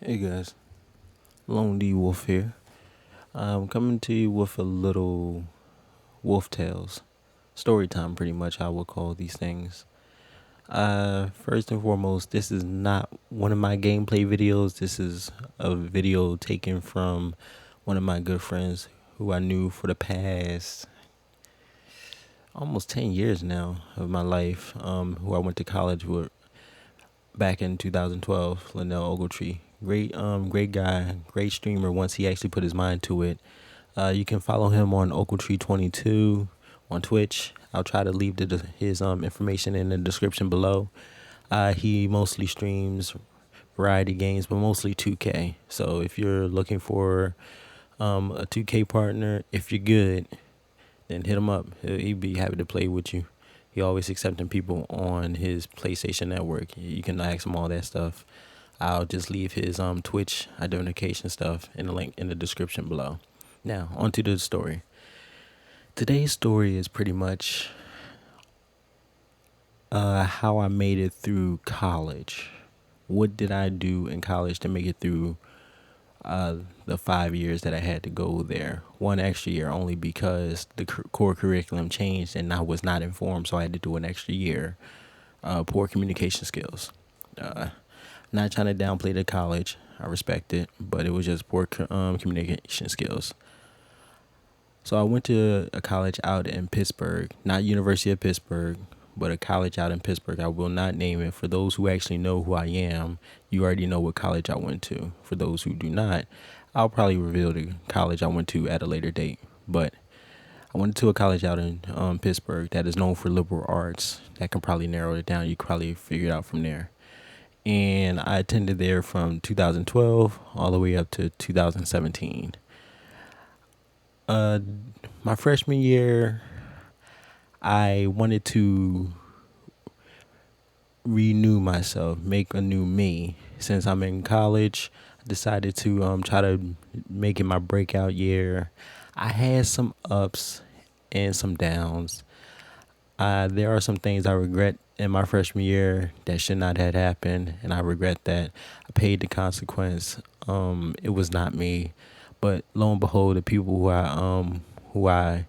Hey guys, Lone D Wolf here. I'm coming to you with a little wolf tales. Story time, pretty much, I would call these things. First and foremost, this is not one of my gameplay videos. This is a video taken from one of my good friends who I knew for the past almost 10 years now of my life, who I went to college with back in 2012, Linnell Ogletree. Great guy, great streamer once he actually put his mind to it. You can follow him on Ogletree22 on Twitch. I'll try to leave his information in the description below. He mostly streams variety games, but mostly 2K. So if you're looking for a 2K partner, if you're good, then hit him up. He'd be happy to play with you. He always accepting people on his PlayStation Network. You can ask him all that stuff. I'll just leave his Twitch identification stuff in the link in the description below. Now, on to the story. Today's story is pretty much how I made it through college. What did I do in college to make it through the 5 years that I had to go there? One extra year only because the core curriculum changed and I was not informed, so I had to do an extra year. Poor communication skills. Not trying to downplay the college. I respect it, but it was just poor communication skills. So I went to a college out in Pittsburgh, not University of Pittsburgh, but a college out in Pittsburgh. I will not name it. For those who actually know who I am, you already know what college I went to. For those who do not, I'll probably reveal the college I went to at a later date. But I went to a college out in Pittsburgh that is known for liberal arts. That can probably narrow it down. You can probably figure it out from there. And I attended there from 2012 all the way up to 2017. My freshman year, I wanted to renew myself, make a new me. Since I'm in college, I decided to try to make it my breakout year. I had some ups and some downs. There are some things I regret in my freshman year that should not have happened, and I regret that. I paid the consequence. It was not me, but lo and behold, the people who I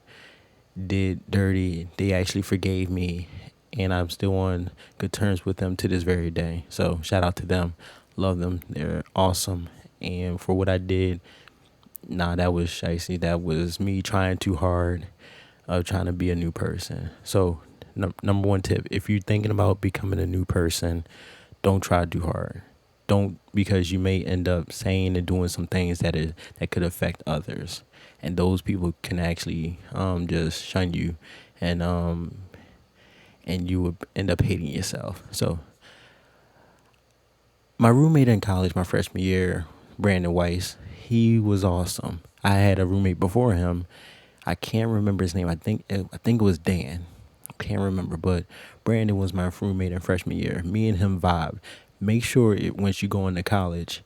did dirty, they actually forgave me, and I'm still on good terms with them to this very day. So shout out to them, love them, they're awesome. And for what I did, that was shicey. That was me trying too hard, of trying to be a new person. So number one tip: if you're thinking about becoming a new person, don't try too hard. Don't, because you may end up saying and doing some things that could affect others, and those people can actually just shun you, and you would end up hating yourself. So my roommate in college, my freshman year, Brandon Weiss, he was awesome. I had a roommate before him. I can't remember his name. I think it was Dan. Can't remember, but Brandon was my roommate in freshman year. Me and him vibe. Make sure once you go into college,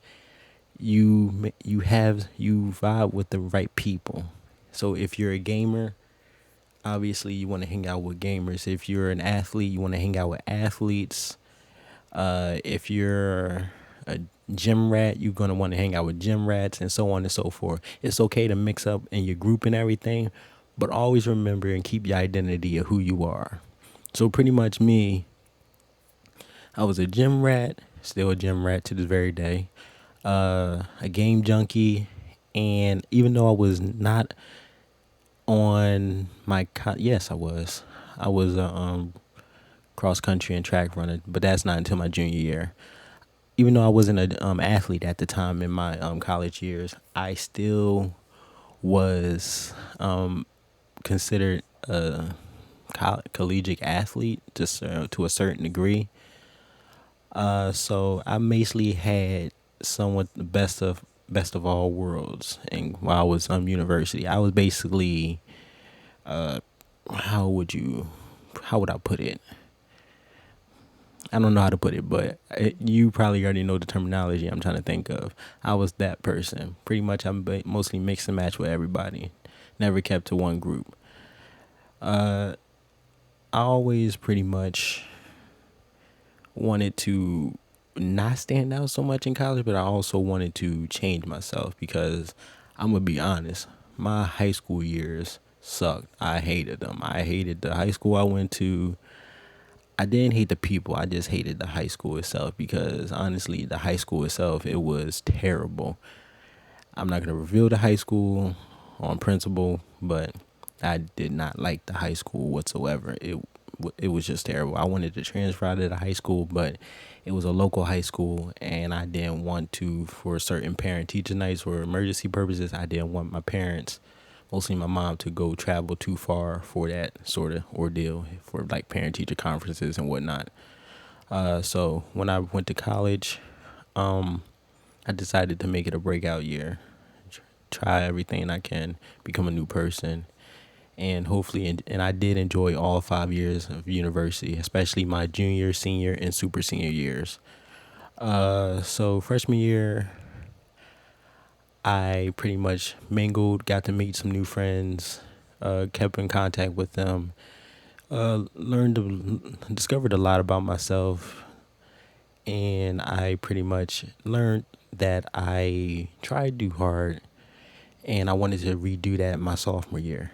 you vibe with the right people. So if you're a gamer, obviously you want to hang out with gamers. If you're an athlete, you want to hang out with athletes. If you're a gym rat, you're going to want to hang out with gym rats, and so on and so forth. It's okay to mix up in your group and everything, but always remember and keep your identity of who you are. So pretty much me, I was a gym rat, still a gym rat to this very day, a game junkie, and even though I was not on my, yes, I was. I was a cross country and track runner, but that's not until my junior year. Even though I wasn't an athlete at the time in my college years, I still was considered a collegiate athlete, just to a certain degree. So I basically had somewhat the best of all worlds. And while I was university, I was basically how would I put it? I don't know how to put it, but you probably already know the terminology I'm trying to think of. I was that person. Pretty much, I'm mostly mix and match with everybody. Never kept to one group. I always pretty much wanted to not stand out so much in college, but I also wanted to change myself because I'm gonna be honest, my high school years sucked. I hated them. I hated the high school I went to. I didn't hate the people. I just hated the high school itself because honestly, the high school itself, it was terrible. I'm not gonna reveal the high school on principle, but I did not like the high school whatsoever. It was just terrible. I wanted to transfer out of the high school, but it was a local high school, and I didn't want to, for certain parent teacher nights or emergency purposes, I didn't want my parents, mostly my mom, to go travel too far for that sort of ordeal for like parent teacher conferences and whatnot. So when I went to college, um, I decided to make it a breakout year, try everything I can, become a new person, and hopefully, and I did enjoy all 5 years of university, especially my junior, senior, and super senior years. So freshman year, I pretty much mingled, got to meet some new friends, kept in contact with them, discovered a lot about myself, and I pretty much learned that I tried to do hard, and I wanted to redo that my sophomore year.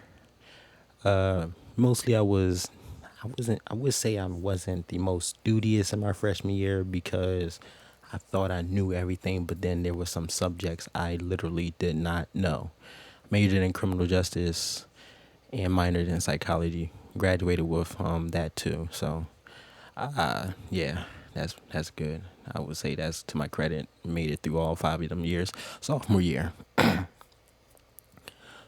Mostly I would say I wasn't the most studious in my freshman year because I thought I knew everything, but then there were some subjects I literally did not know. Majored in criminal justice and minored in psychology. Graduated with that too. So, yeah, that's good. I would say that's to my credit. Made it through all 5 of them years. Sophomore year,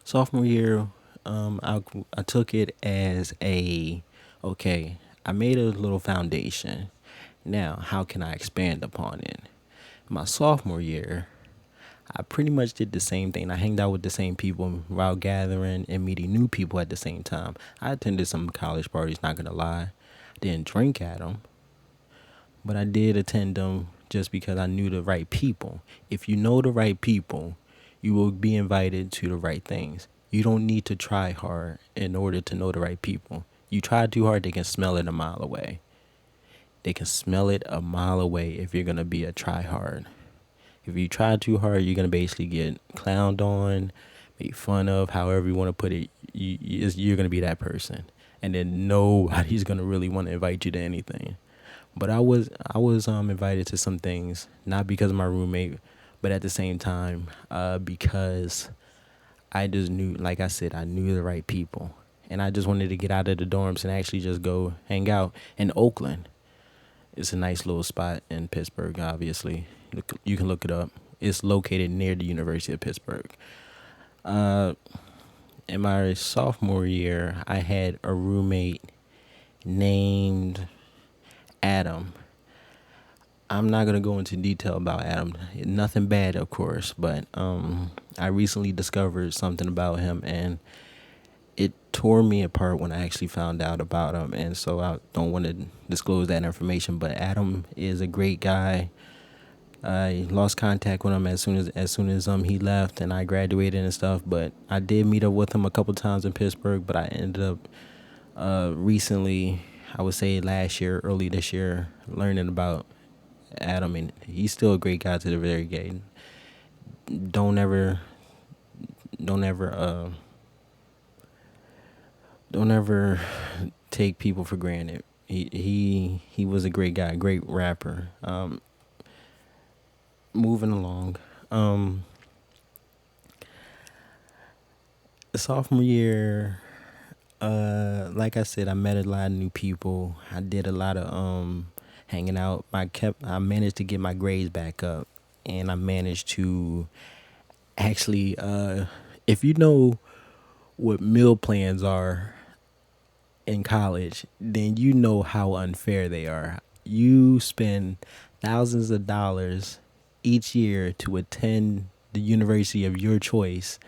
sophomore year, I took it as a okay. I made a little foundation. Now, how can I expand upon it? My sophomore year, I pretty much did the same thing. I hanged out with the same people while gathering and meeting new people at the same time. I attended some college parties, not gonna lie. Didn't drink at them, but I did attend them just because I knew the right people. If you know the right people, you will be invited to the right things. You don't need to try hard in order to know the right people. You try too hard, they can smell it a mile away. They can smell it a mile away if you're going to be a try hard. If you try too hard, you're going to basically get clowned on, made fun of, however you want to put it. You're going to be that person. And then nobody's going to really want to invite you to anything. But I was invited to some things, not because of my roommate, but at the same time, because I just knew, like I said, I knew the right people. And I just wanted to get out of the dorms and actually just go hang out in Oakland. It's a nice little spot in Pittsburgh, obviously. You can look it up. It's located near the University of Pittsburgh. Uh, in my sophomore year, I had a roommate named Adam. I'm not gonna go into detail about Adam. Nothing bad, of course, but I recently discovered something about him, and it tore me apart when I actually found out about him. And so I don't want to disclose that information. But Adam is a great guy. I lost contact with him as soon as he left and I graduated and stuff. But I did meet up with him a couple times in Pittsburgh. But I ended up recently, I would say last year, early this year, learning about Adam, and he's still a great guy to the very end. Don't ever, don't ever, don't ever take people for granted. He was a great guy, great rapper. Moving along, sophomore year, like I said, I met a lot of new people. I did a lot of hanging out. I managed to get my grades back up, and I managed to actually, if you know what meal plans are in college, then you know how unfair they are. You spend thousands of dollars each year to attend the university of your choice.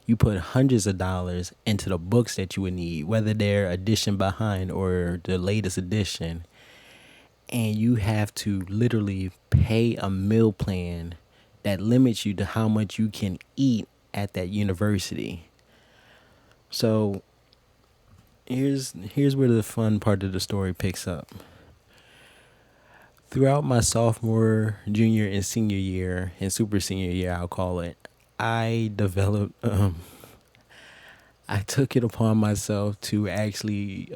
You put hundreds of dollars into the books that you would need, whether they're edition behind or the latest edition, and you have to literally pay a meal plan that limits you to how much you can eat at that university. So here's where the fun part of the story picks up. Throughout my sophomore, junior, and senior year, and super senior year, I'll call it, I developed, I took it upon myself to actually,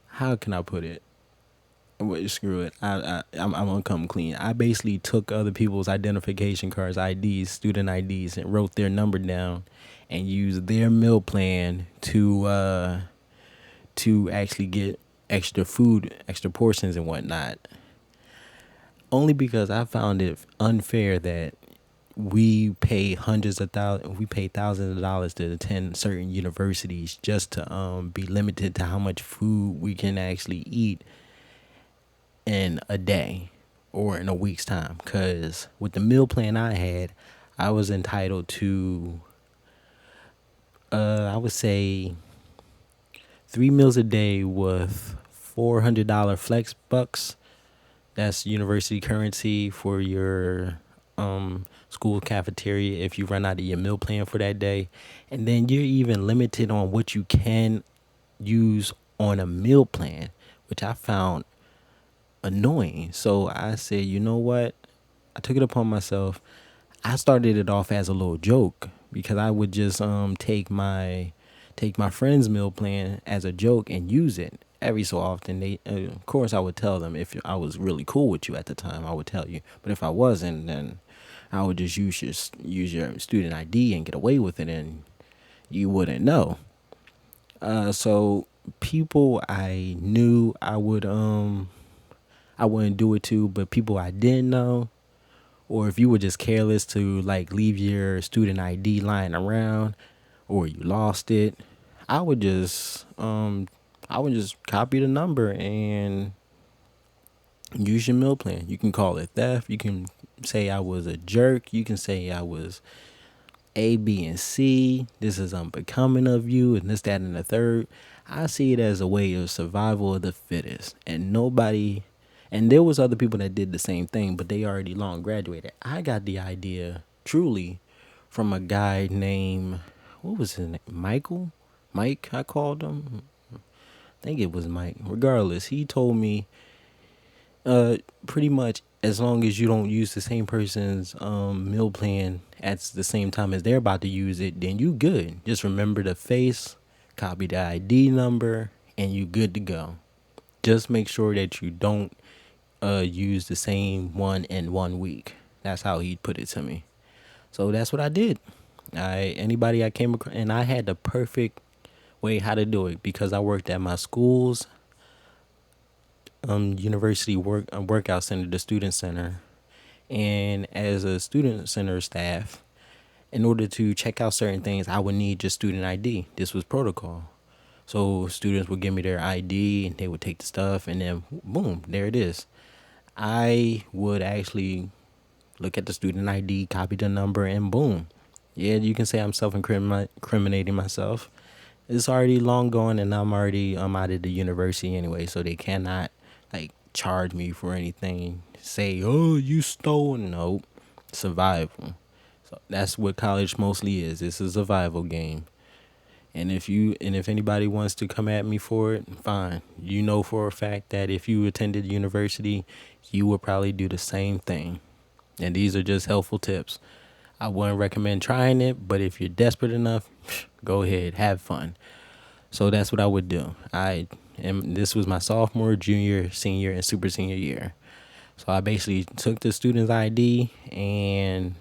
how can I put it? Well, screw it. I'm gonna come clean. I basically took other people's identification cards, IDs, student IDs, and wrote their number down, and used their meal plan to actually get extra food, extra portions and whatnot. Only because I found it unfair that we pay thousands of dollars to attend certain universities just to be limited to how much food we can actually eat in a day or in a week's time. Because with the meal plan I had, I was entitled to, I would say, 3 meals a day with $400 flex bucks. That's university currency for your school cafeteria if you run out of your meal plan for that day. And then you're even limited on what you can use on a meal plan, which I found annoying. So I said, you know what? I took it upon myself. I started it off as a little joke because I would just take my friend's meal plan as a joke and use it every so often. They of course I would tell them if I was really cool with you at the time. I would tell you, but if I wasn't, then I would just use your student ID and get away with it, and you wouldn't know. So people I knew I wouldn't do it to, but people I didn't know, or if you were just careless to like leave your student ID lying around, or you lost it, I would just copy the number and use your meal plan. You can call it theft. You can say I was a jerk. You can say I was A, B, and C. This is unbecoming of you, and this, that, and the third. I see it as a way of survival of the fittest, and nobody. And there was other people that did the same thing, but they already long graduated. I got the idea truly from a guy named, what was his name? Michael? Mike, I called him. I think it was Mike. Regardless, he told me pretty much as long as you don't use the same person's meal plan at the same time as they're about to use it, then you good. Just remember the face, copy the ID number, and you good to go. Just make sure that you don't use the same one in 1 week. That's how he put it to me. So that's what I did. Anybody I came across, and I had the perfect way how to do it because I worked at my school's university workout center, the student center, and as a student center staff, in order to check out certain things, I would need just student ID. This was protocol. So students would give me their ID and they would take the stuff, and then boom, there it is. I would actually look at the student ID, copy the number, and boom. Yeah, you can say I'm self-incriminating myself. It's already long gone, and I'm already out of the university anyway, so they cannot like charge me for anything. Say, oh, you stole. No, survival. So that's what college mostly is. It's a survival game. And if anybody wants to come at me for it, fine. You know for a fact that if you attended university, you would probably do the same thing. And these are just helpful tips. I wouldn't recommend trying it, but if you're desperate enough, go ahead, have fun. So that's what I would do. This was my sophomore, junior, senior, and super senior year. So I basically took the student's ID and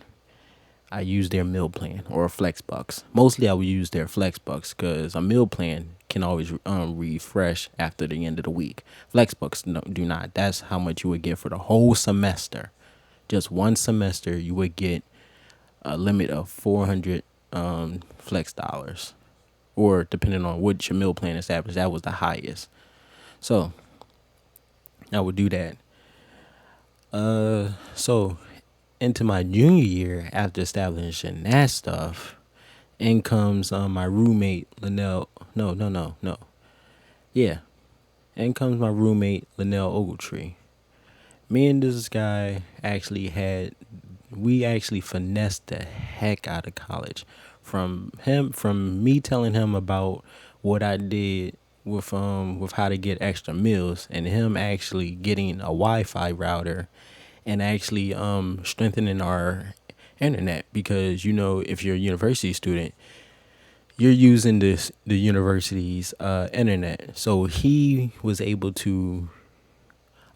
I used their meal plan or a flex bucks. Mostly I would use their flex bucks because a meal plan can always refresh after the end of the week. Flex bucks do not. That's how much you would get for the whole semester. Just one semester, you would get a limit of 400 flex dollars, or depending on which your meal plan established, that was the highest. So I would do that. So into my junior year, after establishing that stuff, in comes my roommate Linnell. No. Yeah, in comes my roommate Linnell Ogletree. Me and this guy we actually finessed the heck out of college. From me telling him about what I did with how to get extra meals, and him actually getting a Wi-Fi router and actually strengthening our internet, because if you're a university student, you're using the university's internet. So he was able to,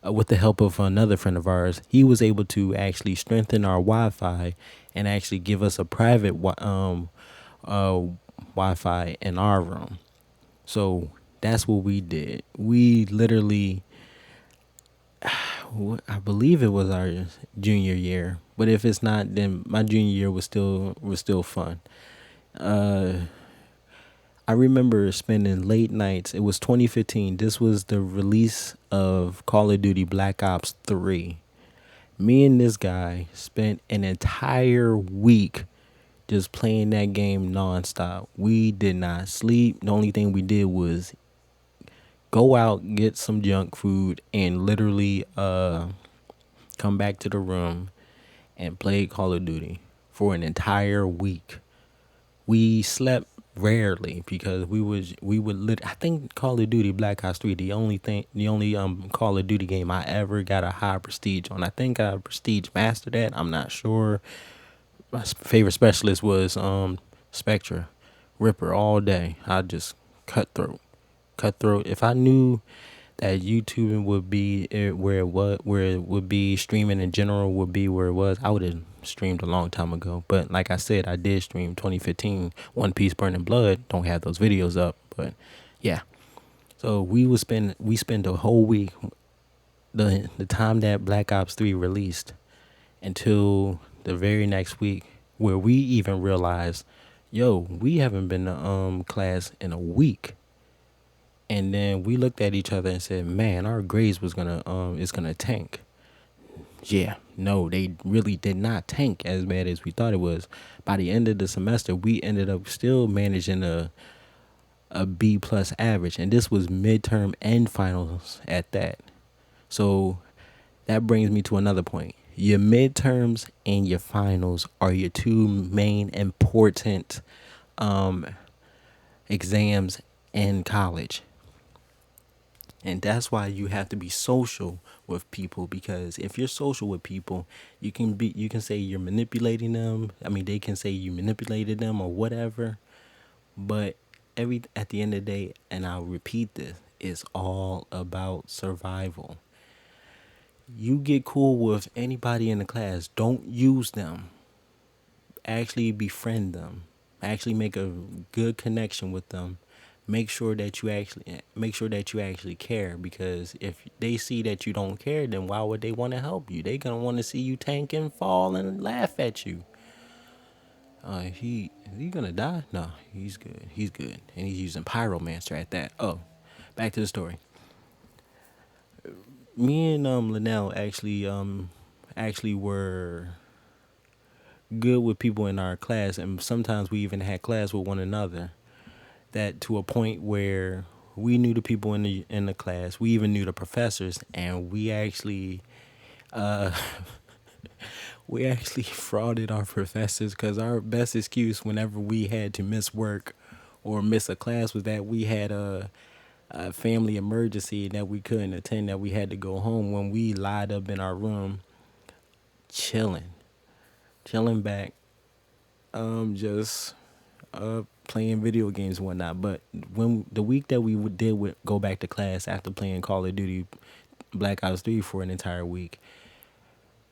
with the help of another friend of ours, he was able to actually strengthen our Wi-Fi and actually give us a private uh, Wi-Fi in our room. So that's what we did. We literally, I believe it was our junior year, but if it's not, then my junior year was still fun. Uh, I remember spending late nights. It was 2015. This was the release of Call of Duty Black Ops 3. Me and this guy spent an entire week just playing that game nonstop. We did not sleep. The only thing we did was go out, get some junk food, and literally come back to the room and play Call of Duty for an entire week. We slept rarely because I think Call of Duty Black Ops 3, the only Call of Duty game I ever got a high prestige on. I think I prestige mastered that. I'm not sure. My favorite specialist was Spectra, Ripper all day. I just cutthroat. If I knew that YouTube would be where it would be, streaming in general would be where it was, I would have streamed a long time ago. But like I said, I did stream 2015 One Piece Burning Blood. Don't have those videos up, but yeah. So we spend a whole week, the time that Black Ops 3 released, until the very next week, where we even realized, yo, we haven't been to class in a week. And then we looked at each other and said, man, our grades was gonna is gonna tank. Yeah, no, they really did not tank as bad as we thought it was. By the end of the semester, we ended up still managing a B plus average, and this was midterm and finals at that. So that brings me to another point. Your midterms and your finals are your two main important um, exams in college. And that's why you have to be social with people, because if you're social with people, you can say you're manipulating them. I mean, they can say you manipulated them or whatever. But at the end of the day, and I'll repeat this, it's all about survival. You get cool with anybody in the class, don't use them. Actually befriend them. Actually make a good connection with them. Make sure that you actually care, because if they see that you don't care, then why would they want to help you? They gonna want to see you tank and fall and laugh at you. Is he gonna die? No, he's good. He's good, and he's using pyromancer at that. Oh, back to the story. Me and Linnell actually were good with people in our class, and sometimes we even had class with one another. That to a point where we knew the people in the class, we even knew the professors, and uh, we actually frauded our professors, because our best excuse whenever we had to miss work or miss a class was that we had a family emergency that we couldn't attend, that we had to go home, when we lied up in our room chilling back, just playing video games and whatnot. But when the week that we go back to class after playing Call of Duty Black Ops 3 for an entire week,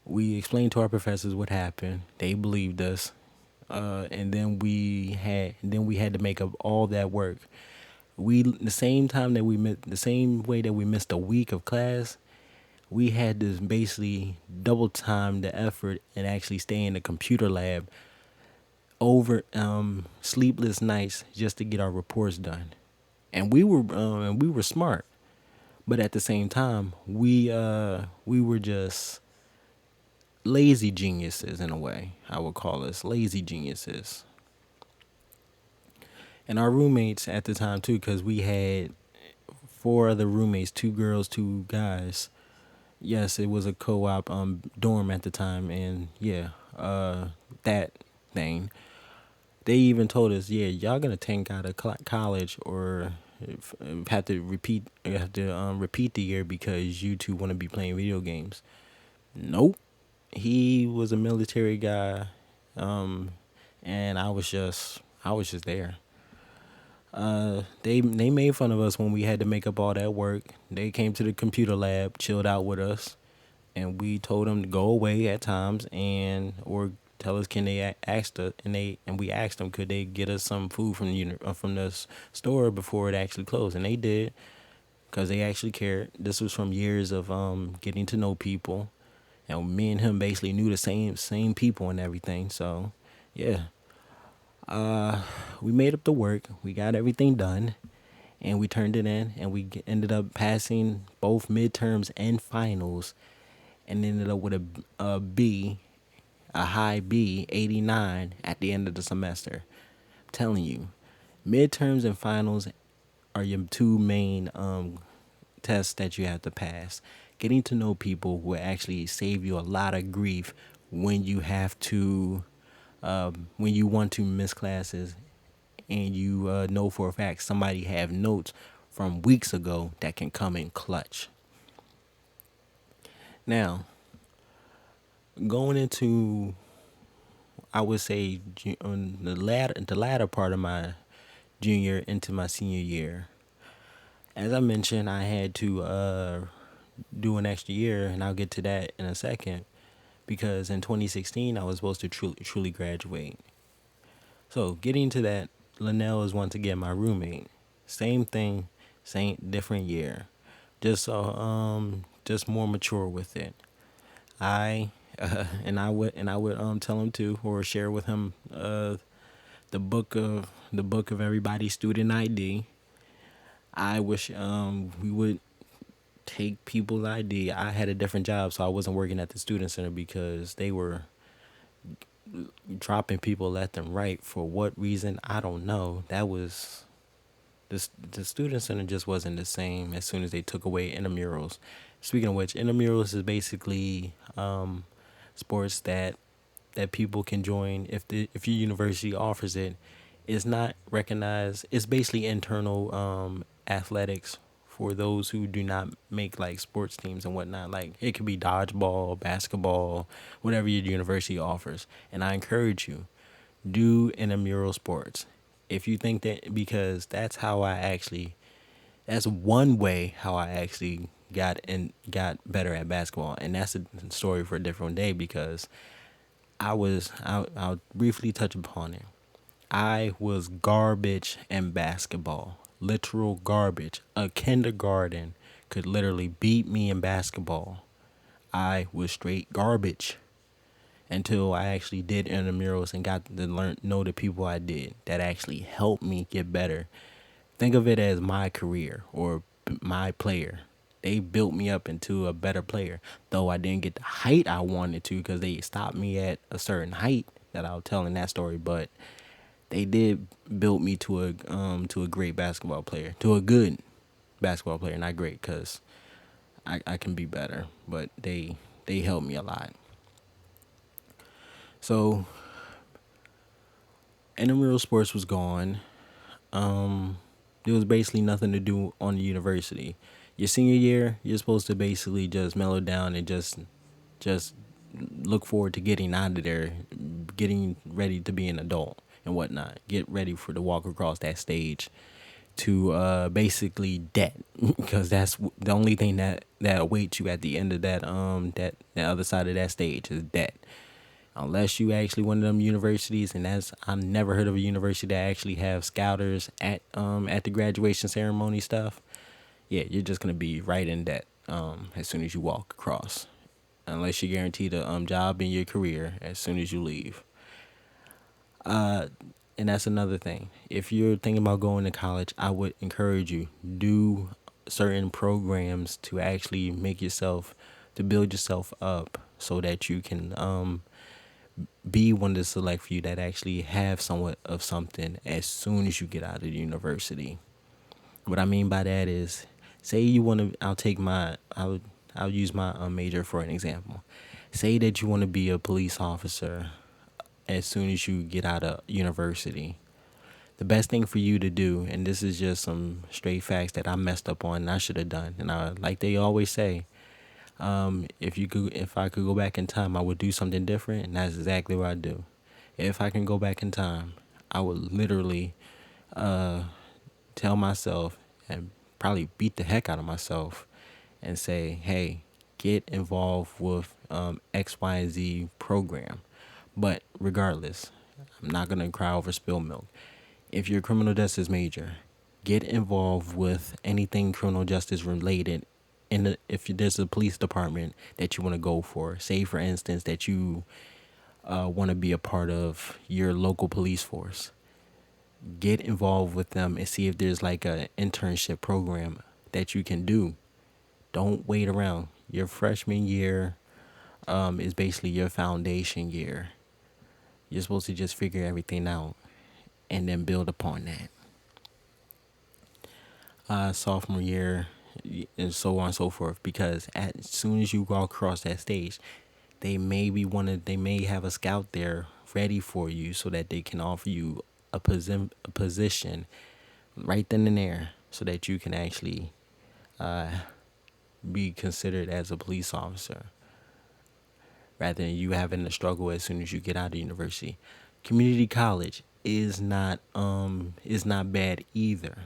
we explained to our professors what happened. They believed us, and then we had to make up all that work. The same way that we missed a week of class, we had to basically double time the effort and actually stay in the computer lab over sleepless nights just to get our reports done. And we were smart, but at the same time, we were just lazy geniuses in a way. I would call us lazy geniuses. And our roommates at the time too, because we had four other roommates, two girls, two guys. Yes, it was a co-op dorm at the time, and yeah, that thing. They even told us, yeah, y'all gonna tank out of college, or have to repeat the year because you two want to be playing video games. Nope. He was a military guy, um, and I was just there. They made fun of us when we had to make up all that work. They came to the computer lab, chilled out with us, and we told them to go away at times and or tell us can they ask us and we asked them could they get us some food from from the store before it actually closed, and they did because they actually cared. This was from years of getting to know people, and me and him basically knew the same people and everything. So yeah, we made up the work. We got everything done, and we turned it in, and ended up passing both midterms and finals, and ended up with a B, a high B, 89 at the end of the semester. I'm telling you, midterms and finals are your two main tests that you have to pass. Getting to know people will actually save you a lot of grief when you have to, when you want to miss classes and you know for a fact somebody have notes from weeks ago that can come in clutch. Now, going into, I would say on the latter part of my junior into my senior year, as I mentioned, I had to do an extra year, and I'll get to that in a second. Because in 2016, I was supposed to truly graduate. So getting to that, Linnell is once again my roommate. Same thing, same different year. Just more mature with it. I and I would tell him to or share with him the book of everybody's student ID. I wish we would take people's ID. I had a different job, so I wasn't working at the student center because they were dropping people left and right. For what reason, I don't know. That was the student center just wasn't the same as soon as they took away intramurals. Speaking of which, intramurals is basically sports that people can join if your university offers it. It's not recognized. It's basically internal athletics for those who do not make like sports teams and whatnot. Like it could be dodgeball, basketball, whatever your university offers. And I encourage you, do intramural sports. If you think that, because that's one way how I actually got better at basketball, and that's a story for a different day because I'll briefly touch upon it. I was garbage in basketball. Literal garbage. A kindergarten could literally beat me in basketball. I was straight garbage until I actually did intramurals and got to know the people I did that actually helped me get better. Think of it as my career or my player. They built me up into a better player, though I didn't get the height I wanted to because they stopped me at a certain height that I'll tell in that story. But they did build me to a great basketball player, to a good basketball player, not great because I can be better. But they helped me a lot. So intramural sports was gone. There was basically nothing to do on the university. Your senior year, you're supposed to basically just mellow down and just look forward to getting out of there, getting ready to be an adult and whatnot. Get ready for to walk across that stage to basically debt, because that's the only thing that awaits you at the end of that other side of that stage is debt. Unless you actually one of them universities, and that's I've never heard of a university that actually have scouters at the graduation ceremony stuff. Yeah, you're just gonna be right in debt as soon as you walk across, unless you're guaranteed a job in your career as soon as you leave. And that's another thing. If you're thinking about going to college, I would encourage you do certain programs to actually make yourself to build yourself up so that you can be one of the select few that actually have somewhat of something as soon as you get out of the university. What I mean by that is, say you want to, I'll use my major for an example. Say that you want to be a police officer as soon as you get out of university. The best thing for you to do, and this is just some straight facts that I messed up on and I should have done. And like they always say, if I could go back in time, I would do something different, and that's exactly what I do. If I can go back in time, I would literally uh, tell myself and probably beat the heck out of myself and say, hey, get involved with X, Y, and Z program. But regardless, I'm not going to cry over spilled milk. If you're a criminal justice major, get involved with anything criminal justice related. If there's a police department that you want to go for, say for instance that you want to be a part of your local police force, get involved with them and see if there's like a internship program that you can do. Don't wait around. Your freshman year is basically your foundation year. You're supposed to just figure everything out and then build upon that. Sophomore year, and so on and so forth. Because as soon as you go across that stage, they may have a scout there ready for you so that they can offer you a position right then and there, so that you can actually be considered as a police officer, rather than you having to struggle as soon as you get out of university. Community college is not bad either.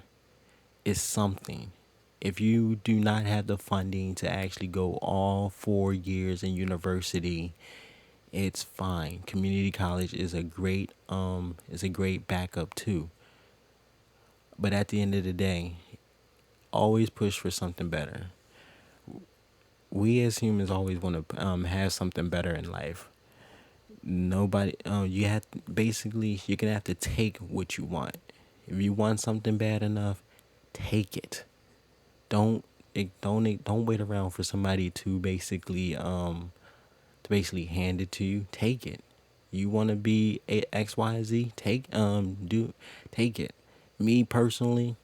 It's something. If you do not have the funding to actually go all 4 years in university, it's fine. Community college is a great backup too. But at the end of the day, always push for something better. We as humans always want to have something better in life. Nobody, you have basically you're gonna have to take what you want. If you want something bad enough, take it. Don't don't wait around for somebody to basically hand it to you. Take it. You want to be a X Y Z? Take it. Me personally,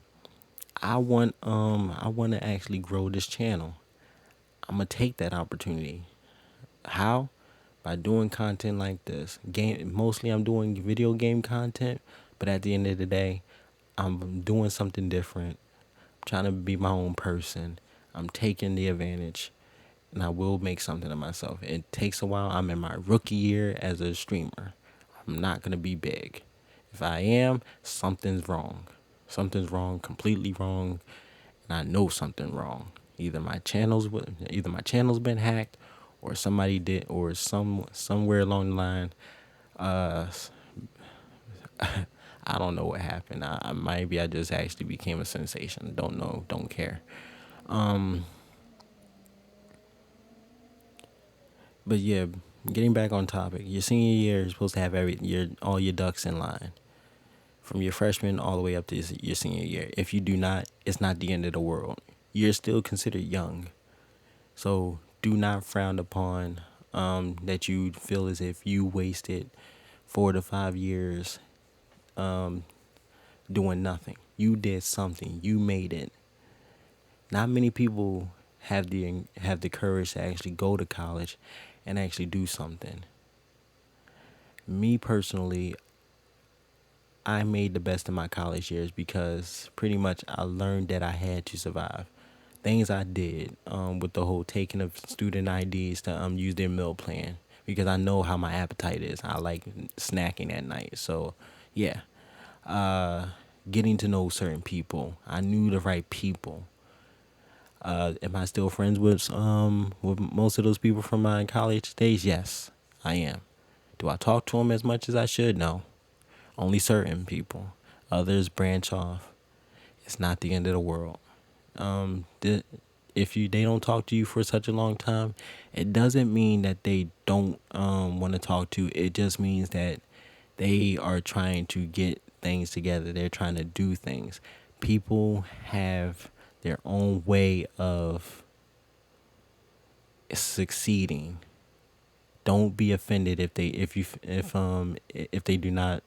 I want to actually grow this channel. I'm gonna take that opportunity. How? By doing content like this. Mostly I'm doing video game content, but at the end of the day, I'm doing something different. I'm trying to be my own person. I'm taking the advantage, and I will make something of myself. It takes a while. I'm in my rookie year as a streamer. I'm not gonna be big. If I am, something's wrong. Something's wrong, completely wrong, and I know something wrong. Either my channel's been hacked, or somebody did, or somewhere along the line, uh, I don't know what happened. Maybe I just actually became a sensation. Don't know. Don't care. Um, but yeah, getting back on topic. Your senior year is supposed to have all your ducks in line, from your freshman all the way up to your senior year. If you do not, it's not the end of the world. You're still considered young. So do not frown upon that you feel as if you wasted 4 to 5 years doing nothing. You did something. You made it. Not many people have the courage to actually go to college and actually do something. Me personally, I made the best of my college years because pretty much I learned that I had to survive. Things I did with the whole taking of student IDs to use their meal plan, because I know how my appetite is. I like snacking at night. So, yeah. Uh, Getting to know certain people. I knew the right people. Am I still friends with most of those people from my college days? Yes, I am. Do I talk to them as much as I should? No. Only certain people. Others branch off. It's not the end of the world. If they don't talk to you for such a long time, it doesn't mean that they don't want to talk to you. It just means that they are trying to get things together. They're trying to do things. People have their own way of succeeding. Don't be offended if they do not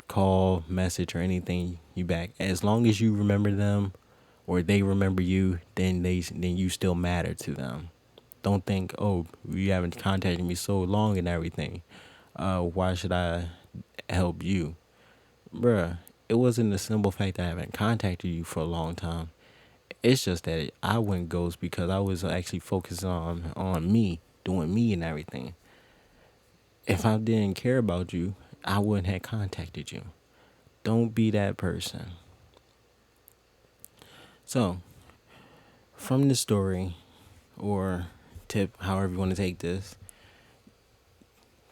call, message, or anything you back. As long as you remember them, or they remember you, then you still matter to them. Don't think, oh, you haven't contacted me so long and everything. Why should I help you? bruh, it wasn't the simple fact that I haven't contacted you for a long time. It's just that I went ghost because I was actually focused on me, doing me and everything. If I didn't care about you, I wouldn't have contacted you. Don't be that person. So, from this story or tip, however you want to take this,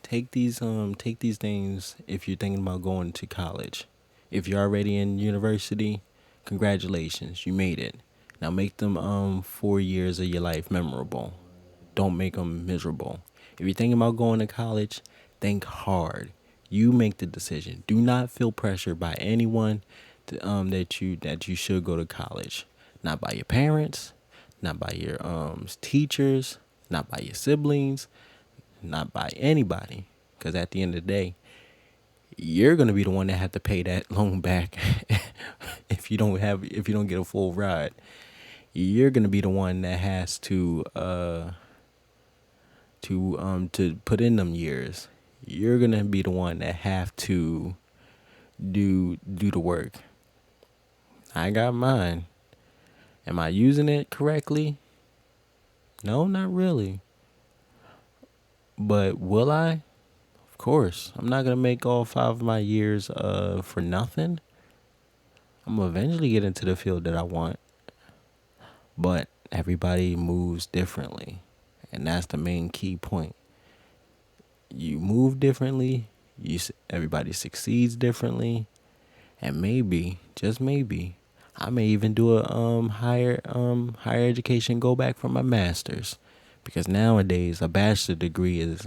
take these things if you're thinking about going to college. If you're already in university, congratulations, you made it. Now make them 4 years of your life memorable. Don't make them miserable. If you're thinking about going to college, think hard. You make the decision. Do not feel pressured by anyone that you should go to college. Not by your parents, not by your teachers, not by your siblings, not by anybody. Because at the end of the day, you're gonna be the one that have to pay that loan back if you don't get a full ride. You're gonna be the one that has to put in them years. You're gonna be the one that have to do the work. I got mine. Am I using it correctly? No, not really. But will I? Of course. I'm not gonna make all 5 of my years for nothing. I'm gonna eventually get into the field that I want. But everybody moves differently. And that's the main key point. You move differently, everybody succeeds differently, and maybe, just maybe, I may even do a higher education, go back for my masters, because nowadays a bachelor degree is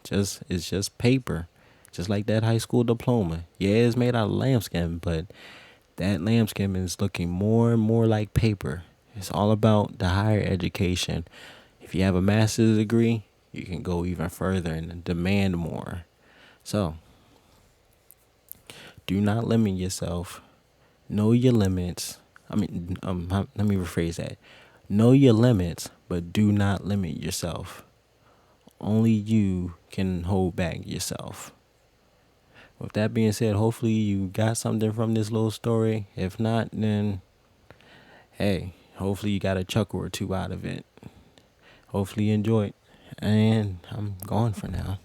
just paper, just like that high school diploma. Yeah, it's made out of lambskin, but that lambskin is looking more and more like paper. It's all about the higher education. If you have a master's degree, you can go even further and demand more. So, do not limit yourself. Know your limits. Let me rephrase that. Know your limits, but do not limit yourself. Only you can hold back yourself. With that being said, hopefully you got something from this little story. If not, then hey, hopefully you got a chuckle or two out of it. Hopefully you enjoyed. And I'm gone for now.